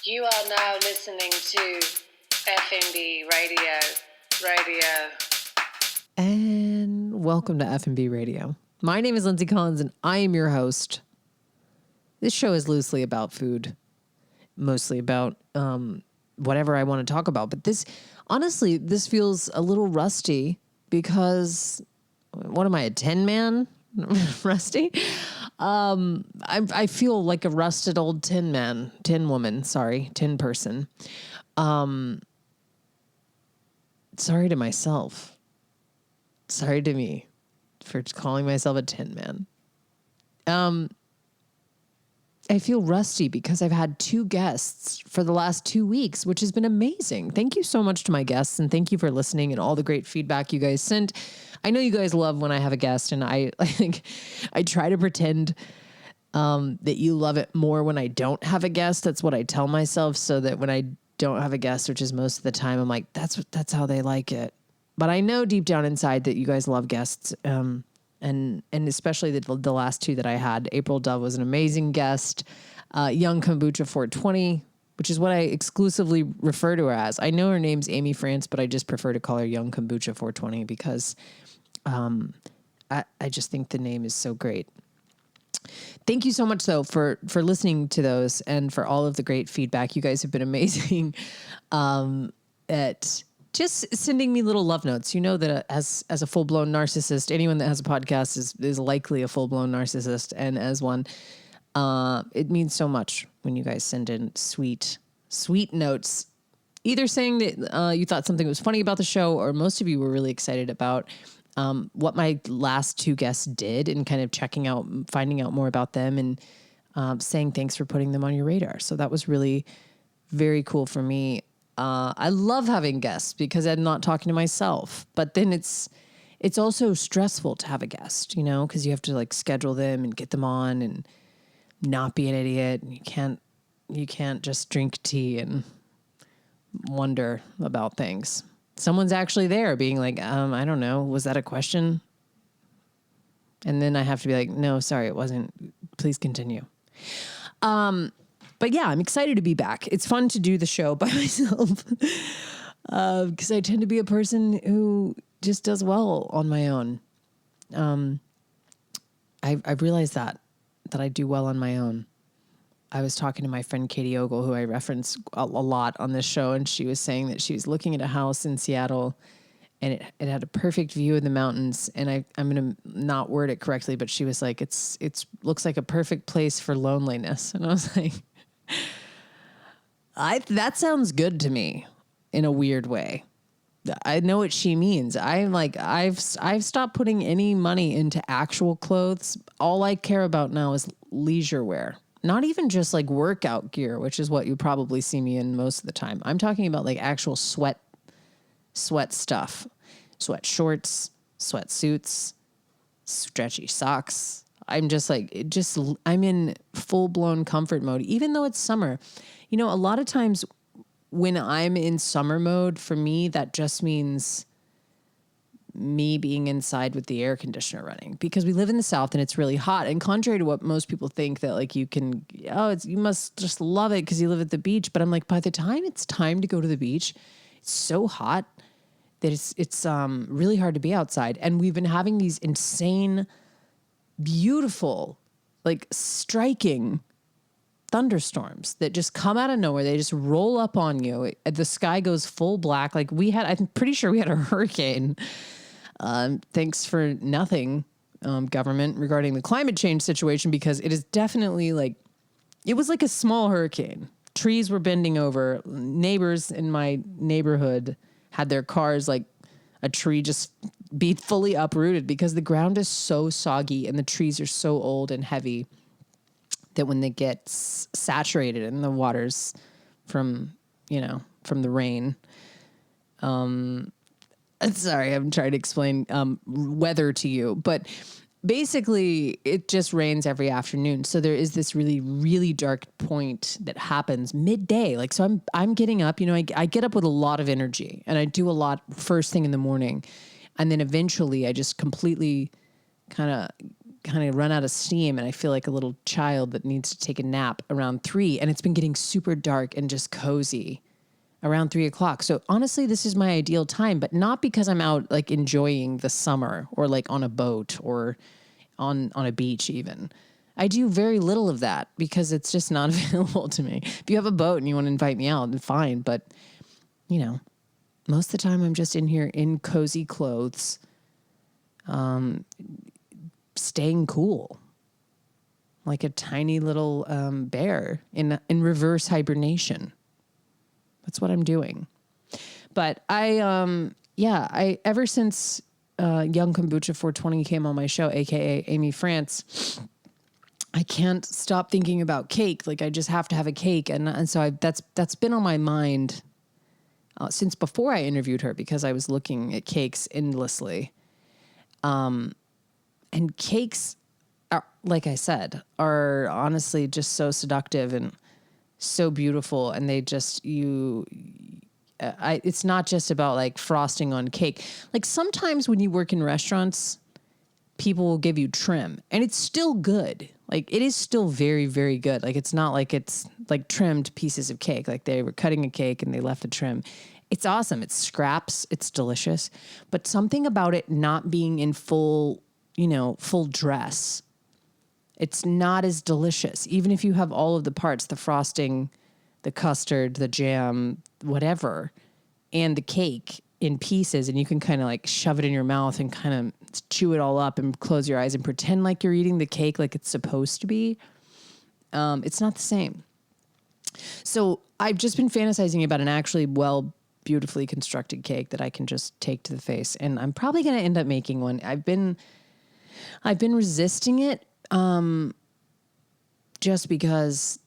You are now listening to F&B Radio. And welcome to F&B Radio. My name is Lindsay Collins, and I am your host. This show is loosely about food, mostly about whatever I want to talk about. But this feels a little rusty because, what am I, a tin man? Rusty? I feel like a rusted old tin person. Sorry to myself. Sorry to me for calling myself a tin man. I feel rusty because I've had 2 guests for the last 2 weeks, which has been amazing. Thank you so much to my guests, and thank you for listening and all the great feedback you guys sent. I know you guys love when I have a guest, and I think I try to pretend that you love it more when I don't have a guest. That's what I tell myself, so that when I don't have a guest, which is most of the time, I'm like, that's how they like it. But I know deep down inside that you guys love guests. And especially the last 2 that I had. April Dove was an amazing guest. Young Kombucha 420, which is what I exclusively refer to her as. I know her name's Amy France, but I just prefer to call her Young Kombucha 420 because I just think the name is so great. Thank you so much, though, for listening to those and for all of the great feedback. You guys have been amazing at just sending me little love notes. You know that as a full-blown narcissist, anyone that has a podcast is likely a full-blown narcissist. And as one, it means so much when you guys send in sweet notes, either saying that you thought something was funny about the show, or most of you were really excited about what my last 2 guests did, and kind of finding out more about them, and saying thanks for putting them on your radar. So that was really very cool for me. I love having guests because I'm not talking to myself, but then it's also stressful to have a guest, because you have to like schedule them and get them on and not be an idiot. And you can't just drink tea and wonder about things. Someone's actually there being like, I don't know, was that a question? And then I have to be like, no, sorry, it wasn't. Please continue. But yeah, I'm excited to be back. It's fun to do the show by myself because I tend to be a person who just does well on my own. I've realized that I do well on my own. I was talking to my friend Katie Ogle, who I reference a lot on this show, and she was saying that she was looking at a house in Seattle, and it had a perfect view of the mountains. And I'm going to not word it correctly, but she was like, it's looks like a perfect place for loneliness. And I was like, that sounds good to me in a weird way. I know what she means. I'm like, I've stopped putting any money into actual clothes. All I care about now is leisure wear. Not even just like workout gear, which is what you probably see me in most of the time. I'm talking about like actual sweat stuff, sweat shorts, sweat suits, stretchy socks. I'm just like, I'm in full blown comfort mode, even though it's summer. A lot of times when I'm in summer mode, for me, that just means me being inside with the air conditioner running, because we live in the South and it's really hot. And contrary to what most people think, that like you must just love it because you live at the beach. But I'm like, by the time it's time to go to the beach, it's so hot that it's really hard to be outside. And we've been having these insane, beautiful, like striking thunderstorms that just come out of nowhere. They just roll up on you. The sky goes full black. Like I'm pretty sure we had a hurricane. Thanks for nothing, government, regarding the climate change situation, because it is definitely it was like a small hurricane. Trees were bending over. Neighbors in my neighborhood had their cars, like a tree just be fully uprooted because the ground is so soggy and the trees are so old and heavy that when they get saturated in the waters from the rain, sorry, I'm trying to explain weather to you, but basically it just rains every afternoon. So there is this really, really dark point that happens midday. So I'm getting up, I get up with a lot of energy and I do a lot first thing in the morning. And then eventually I just completely kind of kind of run out of steam and I feel like a little child that needs to take a nap around 3, and it's been getting super dark and just cozy around 3 o'clock. So honestly, this is my ideal time, but not because I'm out like enjoying the summer or like on a boat or on a beach even. I do very little of that because it's just not available to me. If you have a boat and you want to invite me out, then fine. But, you know, most of the time I'm just in here in cozy clothes, staying cool, like a tiny little bear in reverse hibernation. That's what I'm doing. But I ever since Young Kombucha 420 came on my show, aka Amy France, I can't stop thinking about cake. Like I just have to have a cake, and so that's been on my mind since before I interviewed her because I was looking at cakes endlessly. And cakes, are, like I said, are honestly just so seductive and so beautiful, and they just it's not just about like frosting on cake. Like sometimes when you work in restaurants, people will give you trim and it's still good. Like it is still very, very good. Like it's not like it's like trimmed pieces of cake. Like they were cutting a cake and they left the trim. It's awesome. It's scraps. It's delicious. But something about it not being in full dress, it's not as delicious. Even if you have all of the parts, the frosting, the custard, the jam, whatever, and the cake in pieces, and you can kind of like shove it in your mouth and kind of chew it all up and close your eyes and pretend like you're eating the cake like it's supposed to be. It's not the same. So I've just been fantasizing about an actually beautifully constructed cake that I can just take to the face. And I'm probably going to end up making one. I've been resisting it. Just because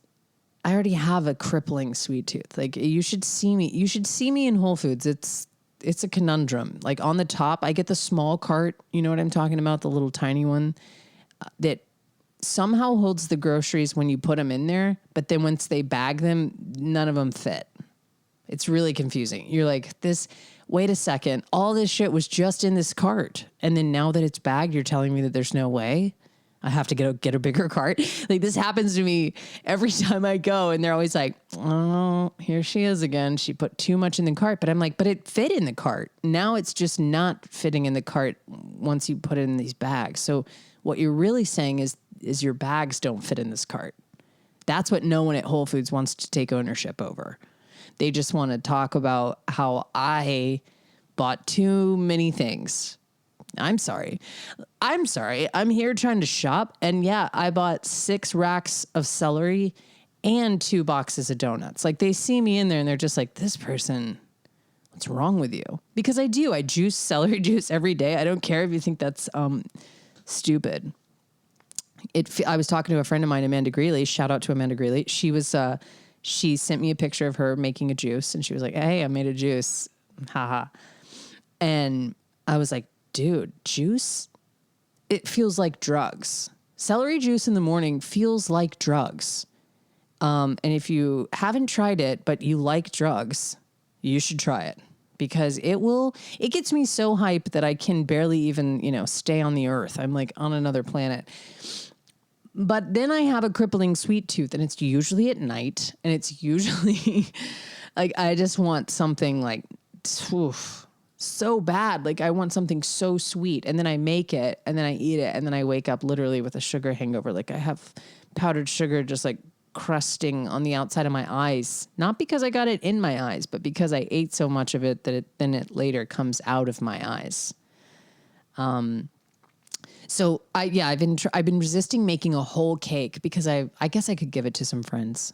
I already have a crippling sweet tooth. Like you should see me in Whole Foods. It's a conundrum. Like on the top, I get the small cart. You know what I'm talking about? The little tiny one that somehow holds the groceries when you put them in there. But then once they bag them, none of them fit. It's really confusing. You're like, wait a second. All this shit was just in this cart. And then now that it's bagged, you're telling me that there's no way I have to get a bigger cart. Like this happens to me every time I go, and they're always like, "Oh, here she is again. She put too much in the cart." But I'm like, "But it fit in the cart. Now it's just not fitting in the cart once you put it in these bags." So what you're really saying is your bags don't fit in this cart. That's what no one at Whole Foods wants to take ownership over. They just want to talk about how I bought too many things. I'm sorry. I'm here trying to shop. And yeah, I bought 6 racks of celery and 2 boxes of donuts. Like they see me in there and they're just like, this person, what's wrong with you? Because I do. I juice celery juice every day. I don't care if you think that's stupid. I was talking to a friend of mine, Amanda Greeley. Shout out to Amanda Greeley. She sent me a picture of her making a juice and she was like, "Hey, I made a juice." Haha. And I was like, dude, juice, it feels like drugs. Celery juice in the morning feels like drugs. And if you haven't tried it, but you like drugs, you should try it because it gets me so hyped that I can barely even, stay on the earth. I'm like on another planet. But then I have a crippling sweet tooth and it's usually at night and it's usually like, I just want something like, so bad. Like I want something so sweet and then I make it and then I eat it and then I wake up literally with a sugar hangover. Like I have powdered sugar just like crusting on the outside of my eyes, not because I got it in my eyes, but because I ate so much of it that it later comes out of my eyes. So I've been resisting making a whole cake because I guess I could give it to some friends.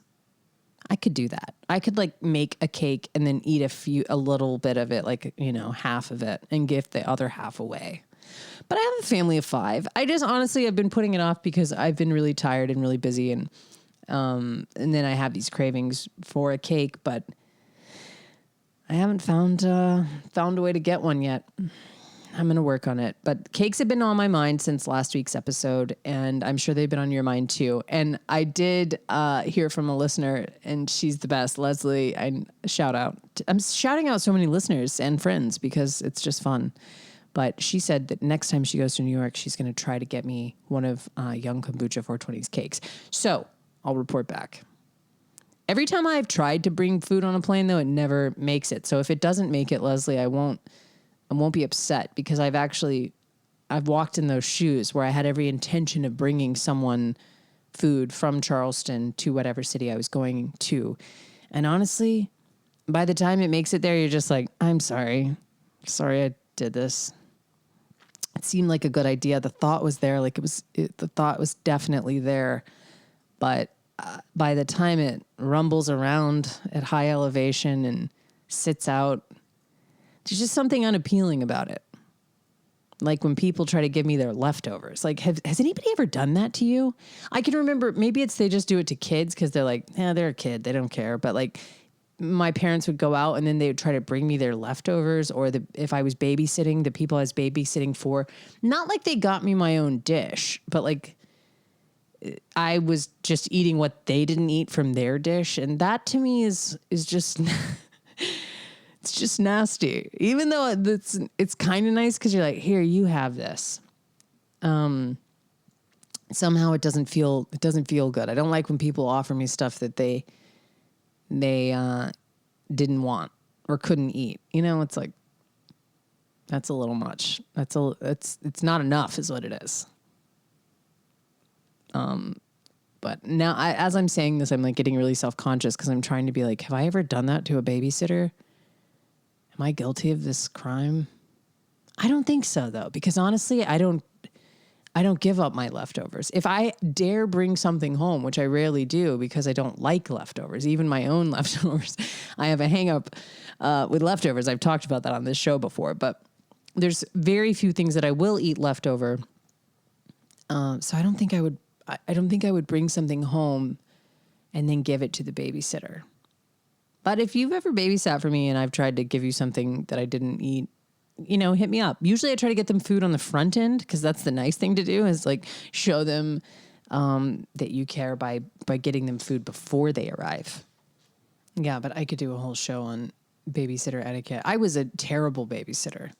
I could do that. I could like make a cake and then eat a little bit of it, like, half of it and give the other half away. But I have a family of 5. I've been putting it off because I've been really tired and really busy. And then I have these cravings for a cake, but I haven't found a way to get one yet. I'm going to work on it. But cakes have been on my mind since last week's episode, and I'm sure they've been on your mind too. And I did hear from a listener, and she's the best, Leslie. I'm shouting out so many listeners and friends because it's just fun. But she said that next time she goes to New York, she's going to try to get me one of Young Kombucha 420's cakes. So I'll report back. Every time I've tried to bring food on a plane, though, it never makes it. So if it doesn't make it, Leslie, I won't be upset, because I've walked in those shoes where I had every intention of bringing someone food from Charleston to whatever city I was going to. And honestly, by the time it makes it there, you're just like, I'm sorry. Sorry I did this. It seemed like a good idea. The thought was there. Like the thought was definitely there. But by the time it rumbles around at high elevation and sits out, there's just something unappealing about it. Like when people try to give me their leftovers. Like, has anybody ever done that to you? I can remember, maybe they just do it to kids because they're like, they're a kid, they don't care. But like, my parents would go out and then they would try to bring me their leftovers, or if I was babysitting, the people I was babysitting for, not like they got me my own dish, but like I was just eating what they didn't eat from their dish. And that to me is just, it's just nasty, even though it's kind of nice. 'Cause you're like, here, you have this. Somehow it doesn't feel good. I don't like when people offer me stuff that they didn't want or couldn't eat. It's like, that's a little much. It's not enough is what it is. But now as I'm saying this, I'm like getting really self-conscious because I'm trying to be like, have I ever done that to a babysitter? Am I guilty of this crime? I don't think so though, because honestly, I don't give up my leftovers. If I dare bring something home, which I rarely do because I don't like leftovers, even my own leftovers, I have a hang up with leftovers. I've talked about that on this show before, but there's very few things that I will eat leftover. So I don't think I would bring something home and then give it to the babysitter. But if you've ever babysat for me and I've tried to give you something that I didn't eat, hit me up. Usually I try to get them food on the front end because that's the nice thing to do, is like show them that you care by getting them food before they arrive. Yeah, but I could do a whole show on babysitter etiquette. I was a terrible babysitter.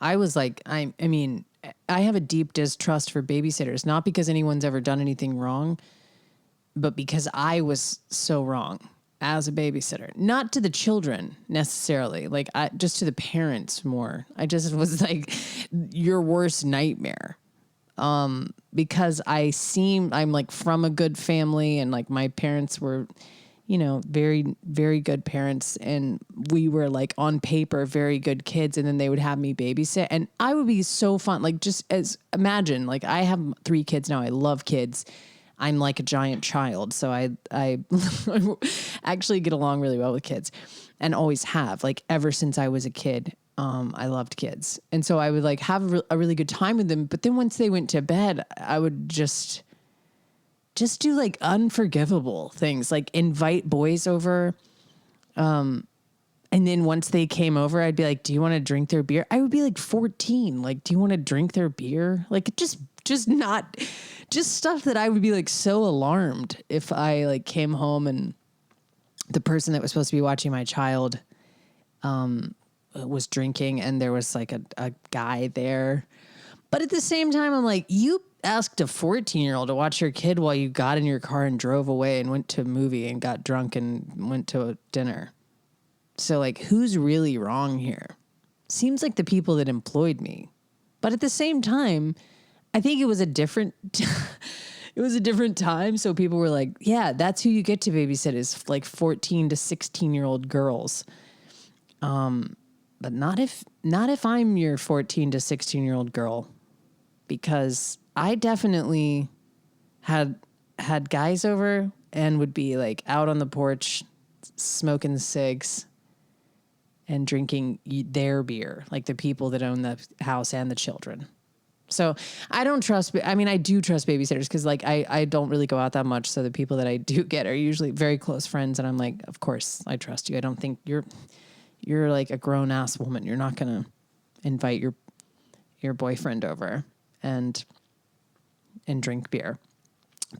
I was like, I mean, I have a deep distrust for babysitters, not because anyone's ever done anything wrong, but because I was so wrong as a babysitter. Not to the children necessarily, like just to the parents more. I just was like your worst nightmare. Because I'm like from a good family, and like my parents were, very, very good parents. And we were like on paper, very good kids. And then they would have me babysit and I would be so fun. Like imagine, like I have 3 kids now. I love kids. I'm like a giant child. So I actually get along really well with kids, and always have, like ever since I was a kid. I loved kids. And so I would like have a really good time with them. But then once they went to bed, I would just do like unforgivable things, like invite boys over. And then once they came over, I'd be like, do you want to drink their beer? I would be like 14. Like, do you want to drink their beer? Like just stuff that I would be like so alarmed if I like came home and the person that was supposed to be watching my child, was drinking and there was like a guy there. But at the same time, I'm like, you asked a 14-year-old to watch your kid while you got in your car and drove away and went to a movie and got drunk and went to a dinner. So like, who's really wrong here? Seems like the people that employed me. But at the same time, I think it was a different time. So people were like, yeah, that's who you get to babysit, is like 14 to 16-year-old girls. But not if I'm your 14 to 16-year-old girl, because I definitely had guys over and would be like out on the porch smoking cigs and drinking their beer, like the people that own the house and the children. So I don't trust, I mean, I do trust babysitters because like I don't really go out that much. So the people that I do get are usually very close friends. And I'm like, of course I trust you. I don't think you're like a grown ass woman. You're not going to invite your boyfriend over and drink beer.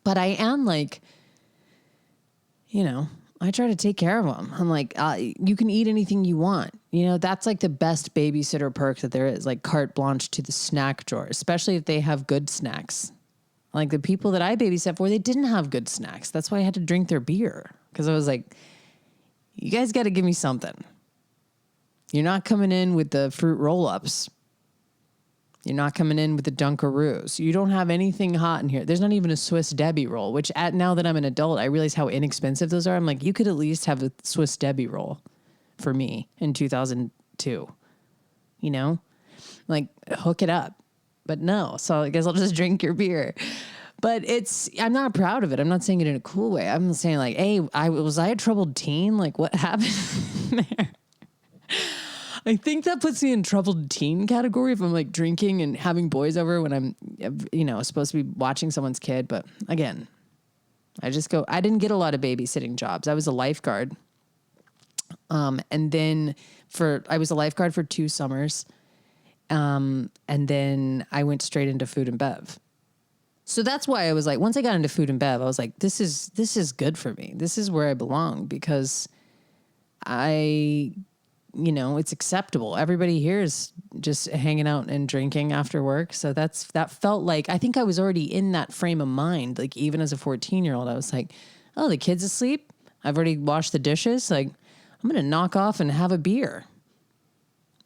But I am like, I try to take care of them. I'm like, you can eat anything you want. That's like the best babysitter perk that there is, like carte blanche to the snack drawer, especially if they have good snacks. Like the people that I babysat for, they didn't have good snacks. That's why I had to drink their beer, because I was like, you guys got to give me something. You're not coming in with the fruit roll-ups. You're not coming in with the Dunkaroos. You don't have anything hot in here. There's not even a Swiss Debbie roll, which now that I'm an adult, I realize how inexpensive those are. I'm like, you could at least have a Swiss Debbie roll for me in 2002. Like hook it up. But no, so I guess I'll just drink your beer. But I'm not proud of it. I'm not saying it in a cool way. I'm saying like, hey, was I a troubled teen? Like what happened there? I think that puts me in troubled teen category if I'm like drinking and having boys over when I'm, supposed to be watching someone's kid. But again, I didn't get a lot of babysitting jobs. I was a lifeguard. And then I was a lifeguard for 2 summers. And then I went straight into food and bev. So that's why I was like, once I got into food and bev, I was like, this is good for me. This is where I belong, because it's acceptable. Everybody here is just hanging out and drinking after work. So that felt like, I think I was already in that frame of mind. Like even as a 14-year-old, I was like, oh, the kid's asleep. I've already washed the dishes. Like I'm going to knock off and have a beer.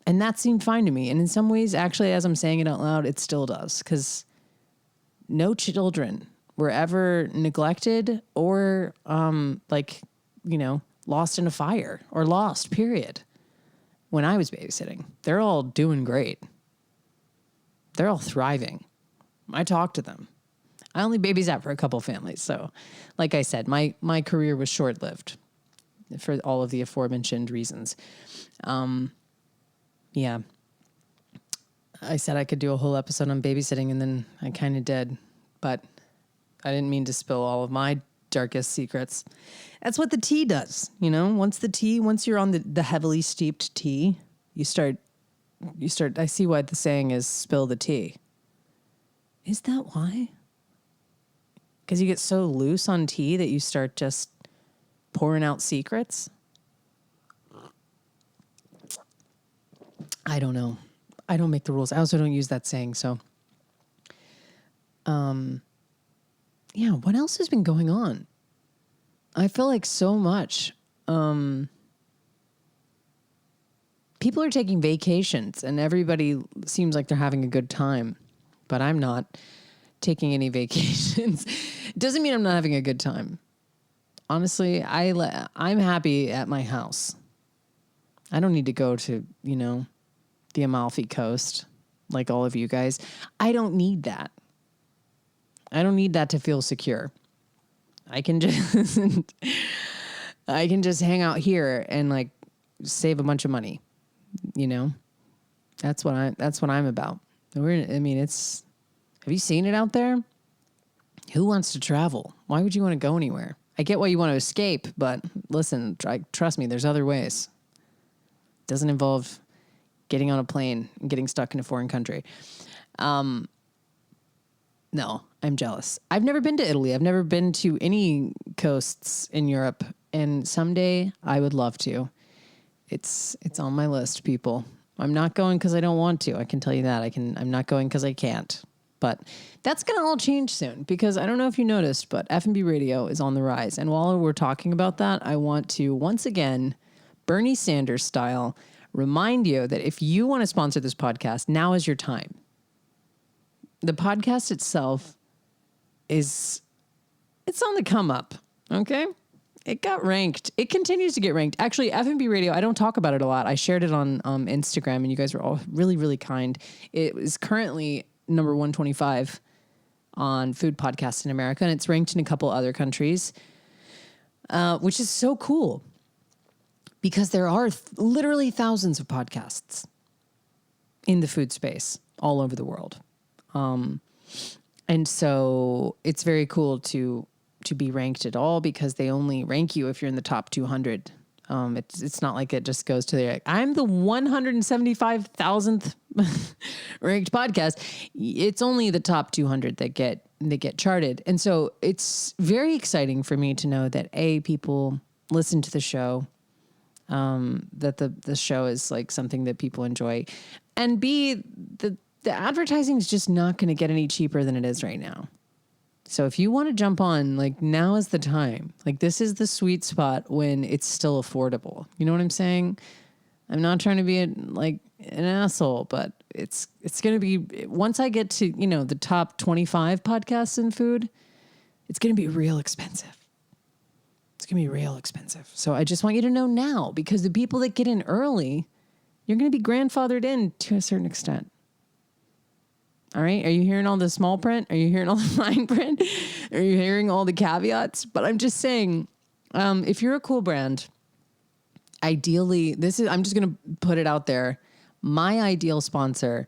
And that seemed fine to me. And in some ways, actually, as I'm saying it out loud, it still does. Because no children were ever neglected or lost in a fire or lost, period. When I was babysitting, they're all doing great. They're all thriving. I talk to them. I only babysat for a couple families. So like I said, my career was short-lived for all of the aforementioned reasons. Yeah. I said I could do a whole episode on babysitting, and then I kind of did, but I didn't mean to spill all of my darkest secrets. That's what the tea does. Once you're on the heavily steeped tea, you start, I see why the saying is spill the tea. Is that why? Because you get so loose on tea that you start just pouring out secrets? I don't know. I don't make the rules. I also don't use that saying. So, yeah, what else has been going on? I feel like so much. People are taking vacations and everybody seems like they're having a good time, but I'm not taking any vacations. Doesn't mean I'm not having a good time. Honestly, I'm happy at my house. I don't need to go to, the Amalfi Coast like all of you guys. I don't need that. I don't need that to feel secure. I can just hang out here and like save a bunch of money. That's what I'm about. Have you seen it out there? Who wants to travel? Why would you want to go anywhere? I get why you want to escape, but listen, trust me, there's other ways. It doesn't involve getting on a plane and getting stuck in a foreign country. No, I'm jealous. I've never been to Italy. I've never been to any coasts in Europe, and someday I would love to. It's on my list, people. I'm not going because I don't want to. I can tell you that. I'm not going because I can't. But that's going to all change soon, because I don't know if you noticed, but F&B radio is on the rise. And while we're talking about that, I want to once again, Bernie Sanders style, remind you that if you want to sponsor this podcast, now is your time. The podcast itself it's on the come up. Okay. It got ranked. It continues to get ranked. Actually, F&B radio, I don't talk about it a lot. I shared it on Instagram and you guys were all really, really kind. It is currently number 125 on food podcasts in America. And it's ranked in a couple other countries, which is so cool because there are literally thousands of podcasts in the food space all over the world. And so it's very cool to be ranked at all because they only rank you if you're in the top 200. It's not like it just goes to the, I'm the 175,000th ranked podcast. It's only the top 200 that get charted. And so it's very exciting for me to know that people listen to the show. that the show is like something that people enjoy, and B, the advertising is just not going to get any cheaper than it is right now. So if you want to jump on, like, now is the time. Like, this is the sweet spot when it's still affordable. You know what I'm saying? I'm not trying to be an asshole, but it's going to be, once I get to, the top 25 podcasts in food, it's going to be real expensive. It's going to be real expensive. So I just want you to know now, because the people that get in early, you're going to be grandfathered in to a certain extent. All right. Are you hearing all the small print? Are you hearing all the fine print? Are you hearing all the caveats? But I'm just saying, if you're a cool brand, ideally, I'm just going to put it out there. My ideal sponsor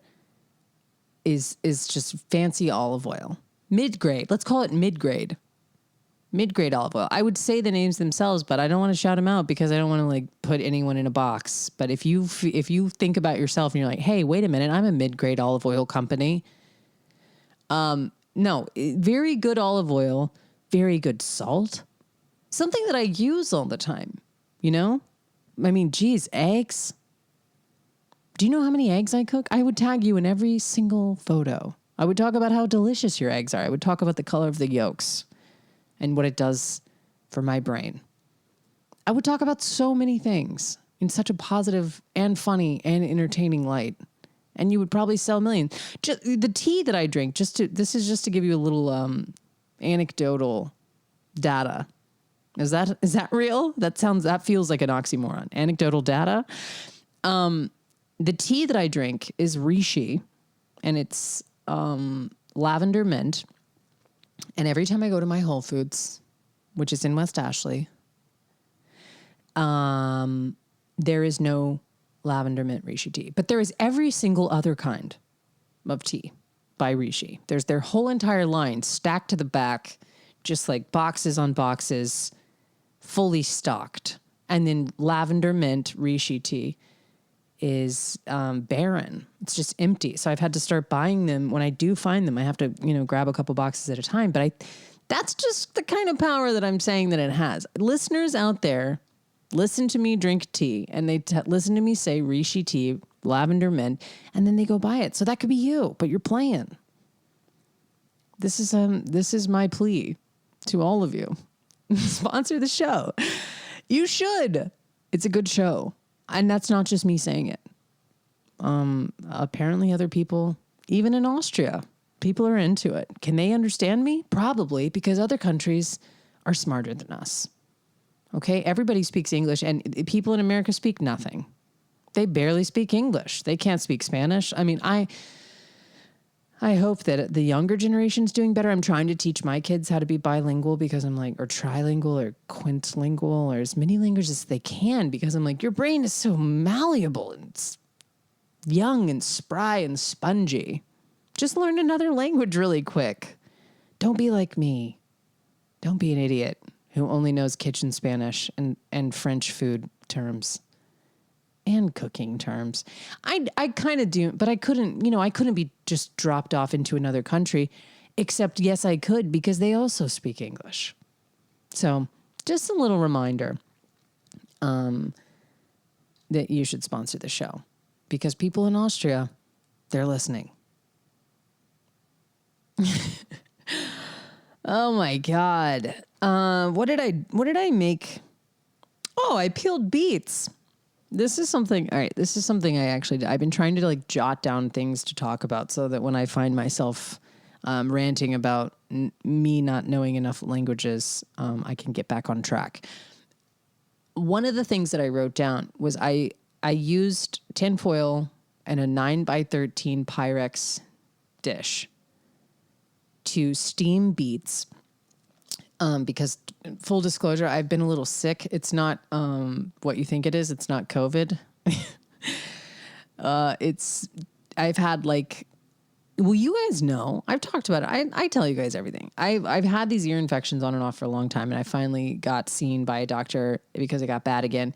is just fancy olive oil. Mid-grade. Let's call it mid-grade. Mid-grade olive oil. I would say the names themselves, but I don't want to shout them out because I don't want to like put anyone in a box. But if you think about yourself and you're like, hey, wait a minute, I'm a mid-grade olive oil company. No, very good olive oil, very good salt. Something that I use all the time, I mean, geez, eggs. Do you know how many eggs I cook? I would tag you in every single photo. I would talk about how delicious your eggs are. I would talk about the color of the yolks and what it does for my brain. I would talk about so many things in such a positive and funny and entertaining light. And you would probably sell millions. Just the tea that I drink, this is just to give you a little anecdotal data. Is that real? That feels like an oxymoron. Anecdotal data. The tea that I drink is reishi, and it's lavender mint. And every time I go to my Whole Foods, which is in West Ashley, there is no lavender mint reishi tea, but there is every single other kind of tea by Reishi. There's their whole entire line stacked to the back, just like boxes on boxes, fully stocked. And then lavender mint reishi tea is barren. It's just empty. So I've had to start buying them. When I do find them, I have to, grab a couple boxes at a time. But that's just the kind of power that I'm saying that it has. Listeners out there, listen to me drink tea, and they listen to me say reishi tea, lavender mint, and then they go buy it. So that could be you, but you're playing. This is my plea to all of you. Sponsor the show. You should. It's a good show. And that's not just me saying it. Apparently other people, even in Austria, people are into it. Can they understand me? Probably, because other countries are smarter than us. Okay, everybody speaks English, and people in America speak nothing. They barely speak English. They can't speak Spanish. I mean, I hope that the younger generation's doing better. I'm trying to teach my kids how to be bilingual because I'm like, or trilingual or quintilingual or as many languages as they can, because I'm like, your brain is so malleable and it's young and spry and spongy. Just learn another language really quick. Don't be like me. Don't be an idiot who only knows kitchen Spanish and French food terms and cooking terms. I kind of do, but I couldn't be just dropped off into another country, except yes, I could, because they also speak English. So just a little reminder that you should sponsor the show, because people in Austria, they're listening. Oh my God. What did I make? Oh, I peeled beets. This is something I've been trying to like jot down things to talk about so that when I find myself ranting about me not knowing enough languages, I can get back on track. One of the things that I wrote down was I used tinfoil and a 9x13 Pyrex dish to steam beets. Because full disclosure, I've been a little sick. It's not what you think it is. It's not COVID. I've had you guys know, I've talked about it. I tell you guys everything. I've had these ear infections on and off for a long time, and I finally got seen by a doctor because it got bad again,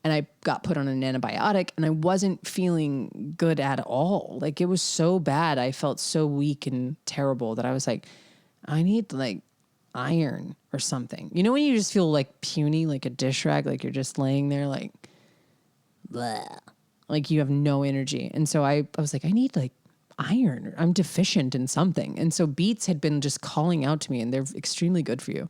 and I got put on an antibiotic, and I wasn't feeling good at all. Like, it was so bad. I felt so weak and terrible that I was like, I need iron or something. You know when you just feel like puny, like a dish rag, like you're just laying there like bleh. Like you have no energy. And so I was like, I need like iron. I'm deficient in something. And so beets had been just calling out to me, and they're extremely good for you.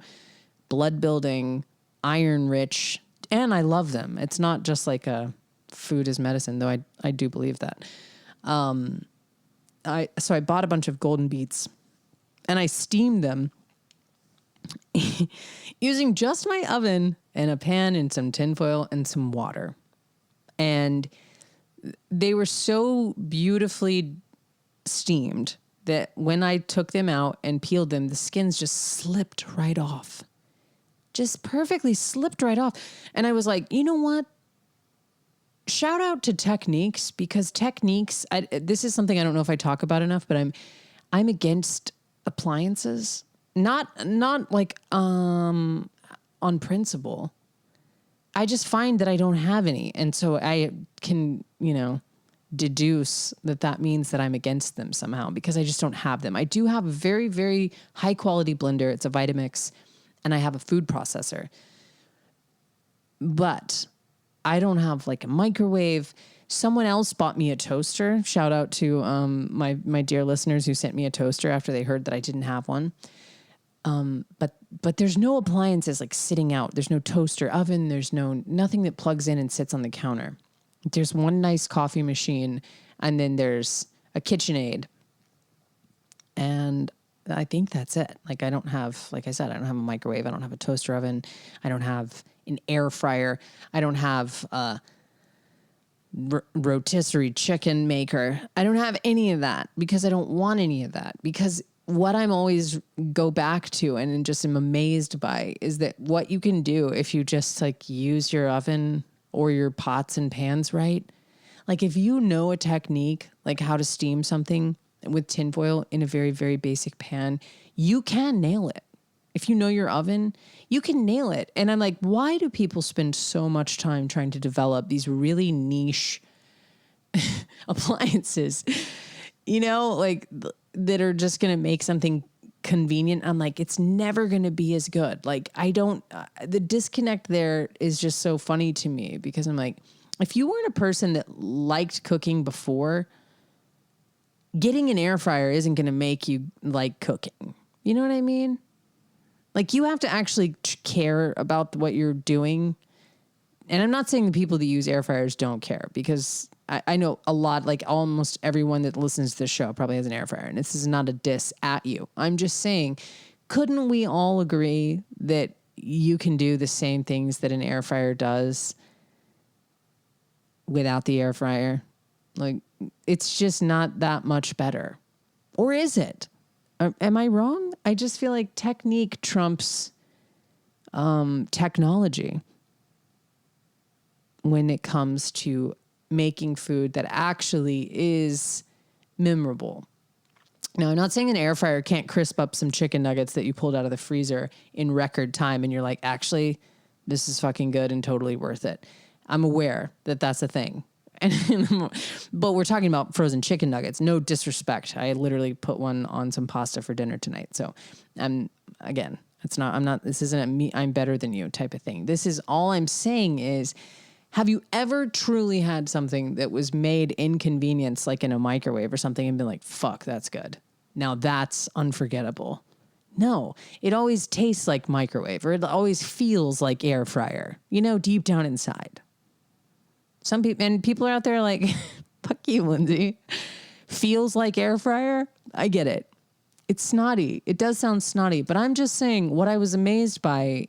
Blood building, iron rich, and I love them. It's not just like a food is medicine, though I do believe that. So I bought a bunch of golden beets and I steamed them using just my oven and a pan and some tinfoil and some water. And they were so beautifully steamed that when I took them out and peeled them, the skins just slipped right off. Just perfectly slipped right off. And I was like, you know what? Shout out to techniques, because techniques, this is something I don't know if I talk about enough, but I'm against appliances. Not like on principle. I just find that I don't have any. And so I can, deduce that means that I'm against them somehow, because I just don't have them. I do have a very, very high quality blender. It's a Vitamix, and I have a food processor. But I don't have like a microwave. Someone else bought me a toaster. Shout out to my dear listeners who sent me a toaster after they heard that I didn't have one. But there's no appliances like sitting out. There's no toaster oven. There's nothing that plugs in and sits on the counter. There's one nice coffee machine, and then there's a KitchenAid. And I think that's it. Like I don't have, like I said, I don't have a microwave. I don't have a toaster oven. I don't have an air fryer. I don't have a rotisserie chicken maker. I don't have any of that because I don't want any of that. Because what I'm always go back to and just am amazed by is that what you can do if you just like use your oven or your pots and pans right. Like if you know a technique, like how to steam something with tinfoil in a very, very basic pan, you can nail it. If you know your oven, you can nail it. And I'm like, why do people spend so much time trying to develop these really niche appliances, like that are just going to make something convenient? I'm like, it's never going to be as good. Like the disconnect there is just so funny to me, because I'm like, if you weren't a person that liked cooking before, getting an air fryer isn't going to make you like cooking. You know what I mean? Like you have to actually care about what you're doing. And I'm not saying the people that use air fryers don't care, because I know a lot, like almost everyone that listens to this show probably has an air fryer, and this is not a diss at you. I'm just saying, couldn't we all agree that you can do the same things that an air fryer does without the air fryer? Like it's just not that much better. Or is it? Am I wrong? I just feel like technique trumps technology when it comes to making food that actually is memorable. Now, I'm not saying an air fryer can't crisp up some chicken nuggets that you pulled out of the freezer in record time and you're like, actually, this is fucking good and totally worth it. I'm aware that that's a thing. But we're talking about frozen chicken nuggets. No disrespect. I literally put one on some pasta for dinner tonight. So, again, this isn't a me, I'm better than you type of thing. This is all I'm saying is, have you ever truly had something that was made in convenience, like in a microwave or something, and been like, fuck, that's good. Now that's unforgettable. No, it always tastes like microwave, or it always feels like air fryer, deep down inside. Some people are out there like, fuck you, Lindsay. Feels like air fryer? I get it. It's snotty. It does sound snotty, but I'm just saying what I was amazed by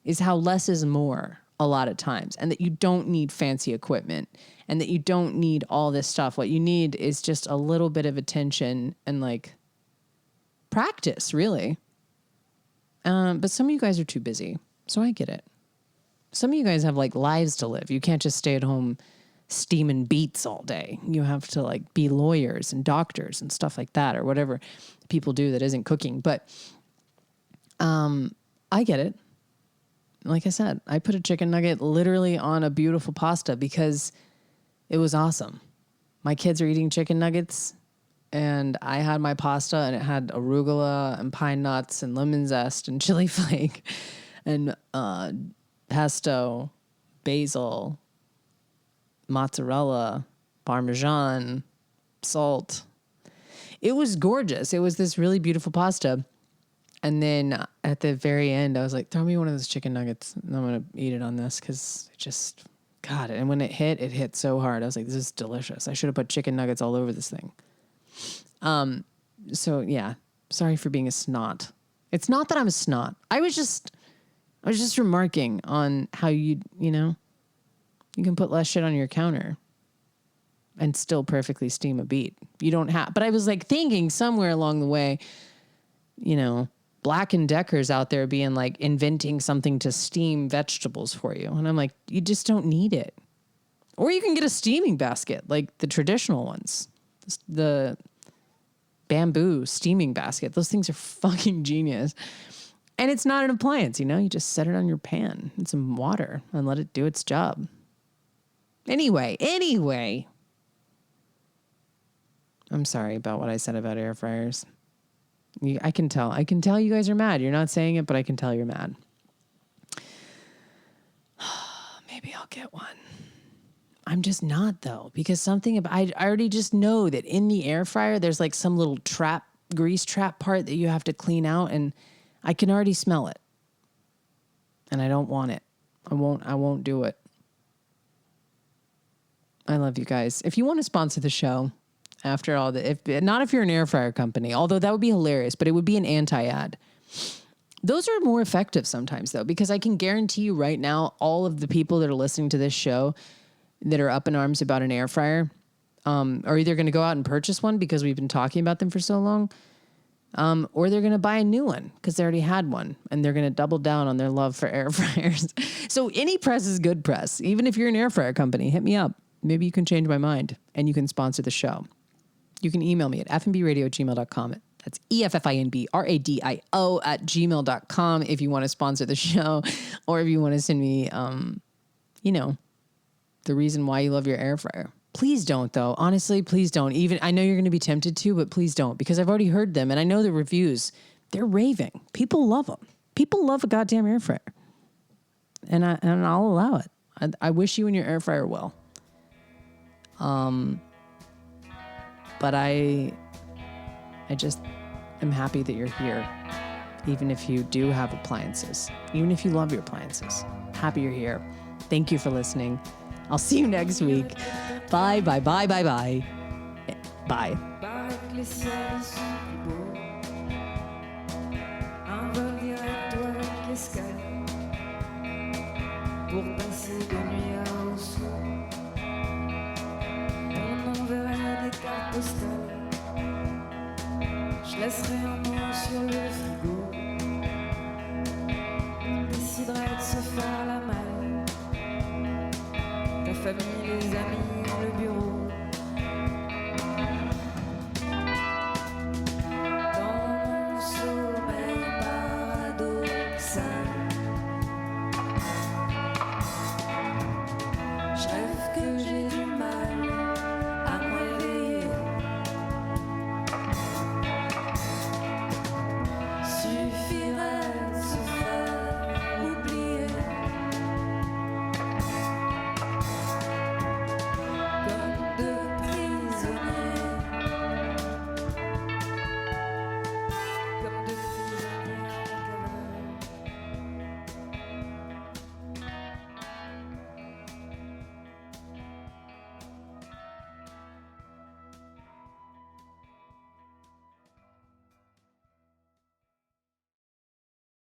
is how less is more a lot of times, and that you don't need fancy equipment, and that you don't need all this stuff. What you need is just a little bit of attention and like practice, really. But some of you guys are too busy, so I get it. Some of you guys have like lives to live. You can't just stay at home steaming beets all day. You have to like be lawyers and doctors and stuff like that, or whatever people do that isn't cooking. But I get it. Like I said, I put a chicken nugget literally on a beautiful pasta because it was awesome. My kids are eating chicken nuggets, and I had my pasta, and it had arugula and pine nuts and lemon zest and chili flake and pesto, basil, mozzarella, Parmesan, salt. It was gorgeous. It was this really beautiful pasta. And then at the very end, I was like, throw me one of those chicken nuggets. And I'm going to eat it on this because it just, God. And when it hit so hard. I was like, this is delicious. I should have put chicken nuggets all over this thing. So, yeah, sorry for being a snot. It's not that I'm a snot. I was just remarking on how you can put less shit on your counter and still perfectly steam a beet. You don't have, but I was like thinking somewhere along the way, Black & Decker's out there being like inventing something to steam vegetables for you. And I'm like, you just don't need it. Or you can get a steaming basket, like the traditional ones, the bamboo steaming basket. Those things are fucking genius. And it's not an appliance, you just set it on your pan in some water and let it do its job. Anyway, I'm sorry about what I said about air fryers. I can tell you guys are mad. You're not saying it, but I can tell you're mad. Maybe I'll get one. I'm just not though, because I already just know that in the air fryer, there's like some little grease trap part that you have to clean out, and I can already smell it. And I don't want it. I won't do it. I love you guys. If you want to sponsor the show, after all not if you're an air fryer company, although that would be hilarious, but it would be an anti-ad. Those are more effective sometimes though, because I can guarantee you right now, all of the people that are listening to this show that are up in arms about an air fryer, are either going to go out and purchase one because we've been talking about them for so long, or they're going to buy a new one because they already had one, and they're going to double down on their love for air fryers. So any press is good press. Even if you're an air fryer company, hit me up. Maybe you can change my mind and you can sponsor the show. You can email me at fnbradio@gmail.com. That's EFFINBRADIO@gmail.com if you want to sponsor the show, or if you want to send me, the reason why you love your air fryer. Please don't, though. Honestly, please don't. Even I know you're going to be tempted to, but please don't, because I've already heard them and I know the reviews. They're raving. People love them. People love a goddamn air fryer, and I'll allow it. I wish you and your air fryer well. But I just am happy that you're here, even if you do have appliances, even if you love your appliances. Happy you're here. Thank you for listening. I'll see you next week. Bye, bye, bye, bye, bye. Bye. Je laisserai un mot sur le frigo. On déciderait de se faire la malle. Ta famille, les amis,